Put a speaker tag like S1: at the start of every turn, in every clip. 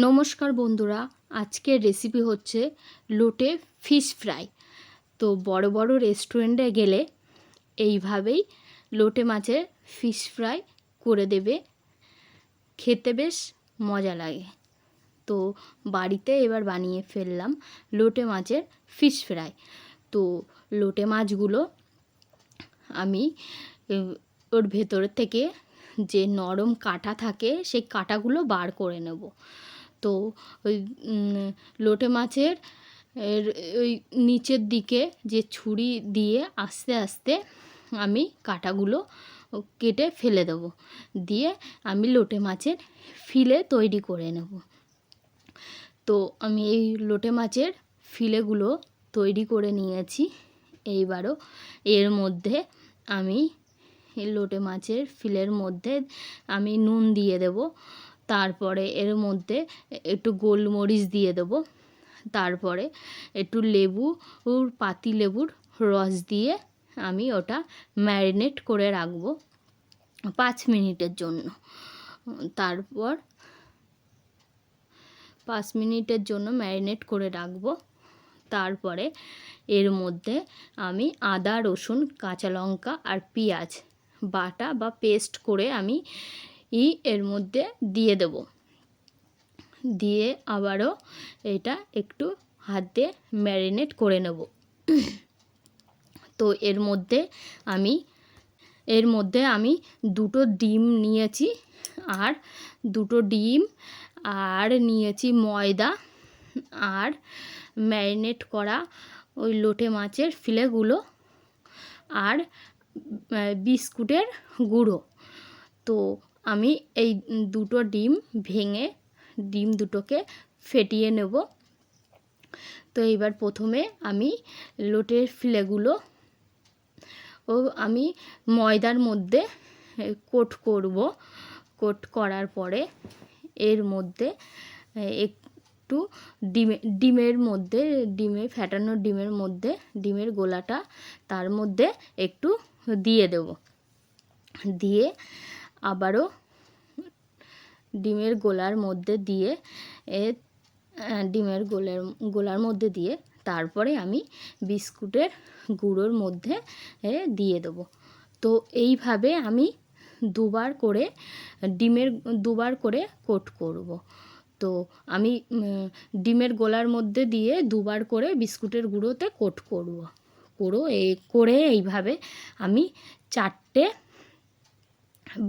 S1: নমস্কার বন্ধুরা, আজকের রেসিপি হচ্ছে লোটে ফিশ ফ্রাই। তো বড় বড় রেস্টুরেন্টে গেলে এইভাবেই লোটে মাছের ফিশ ফ্রাই করে দেবে, খেতে বেশ মজা লাগে। তো বাড়িতে এবার বানিয়ে ফেললাম লোটে মাছের ফিশ ফ্রাই। তো লোটে মাছগুলো আমি ওর ভেতর থেকে যে নরম কাঁটা থাকে সেই কাঁটাগুলো বার করে নেব। তো ওই লোটে মাছের ওই নিচের দিকে যে ছুরি দিয়ে আস্তে আস্তে আমি কাঁটাগুলো কেটে ফেলে দেবো, দিয়ে আমি লোটে মাছের ফিলে তৈরি করে নেব। তো আমি এই লোটে মাছের ফিলেগুলো তৈরি করে নিয়েছি। এইবারও এর মধ্যে আমি লোটে মাছের ফিলের মধ্যে আমি নুন দিয়ে দেব, তারপরে এর মধ্যে একটু গোলমরিচ দিয়ে দেবো, তারপরে একটু পাতি লেবুর রস দিয়ে আমি ওটা ম্যারিনেট করে রাখবো 5 মিনিটের জন্য। তারপর 5 মিনিটের জন্য ম্যারিনেট করে রাখবো। তারপরে এর মধ্যে আমি আদা, রসুন, কাঁচা লঙ্কা আর পেঁয়াজ বাটা বা পেস্ট করে আমি এর মধ্যে দিয়ে দেব, দিয়ে আবারও এটা একটু হাত দিয়ে ম্যারিনেট করে নেব। তো এর মধ্যে আমি 2টো ডিম নিয়েছি, আর 2টো ডিম আর নিয়েছি ময়দা, আর ম্যারিনেট করা ওই লোটে মাছের ফিলেগুলো, আর বিস্কুটের গুঁড়ো। তো আমি এই 2টো ডিম ভেঙে ডিম দুটোকে ফেটিয়ে নেব। তো এইবার প্রথমে আমি লোটের ফিলেগুলো আমি ময়দার মধ্যে কোট করব। কোট করার পরে এর মধ্যে একটু ফেটানো ডিমের মধ্যে ডিমের গোলাটা তার মধ্যে একটু দিয়ে দেব, দিয়ে আবারও ডিমের গোলার মধ্যে দিয়ে তারপরে আমি বিস্কুটের গুঁড়োর মধ্যে দিয়ে দেবো। তো এইভাবে আমি দুবার করে কোট করব। তো আমি ডিমের গোলার মধ্যে দিয়ে দুবার করে বিস্কুটের গুঁড়োতে কোট করে এইভাবে আমি 4টে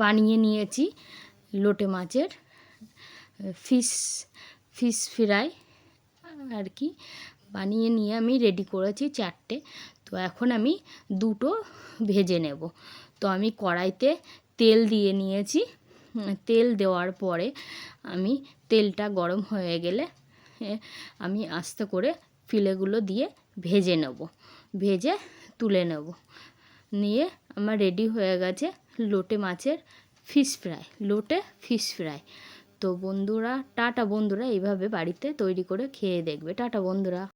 S1: বানিয়ে নিয়েছি লোটে মাছের ফিশ ফ্রাই আর কি, বানিয়ে নিয়ে আমি রেডি করেছি 4টে। তো এখন আমি 2টো ভেজে নেব। তো আমি কড়াইতে তেল দিয়ে নিয়েছি। তেল দেওয়ার পরে আমি তেলটা গরম হয়ে গেলে আমি আস্তে করে ফিলেগুলো দিয়ে ভেজে তুলে নেব। নিয়ে আমার রেডি হয়ে গেছে লোটে মাছের লোটে ফিশ ফ্রাই। তো বন্ধুরা, টাটা বন্ধুরা, এইভাবে বাড়িতে তৈরি করে খেয়ে দেখবে। টাটা বন্ধুরা।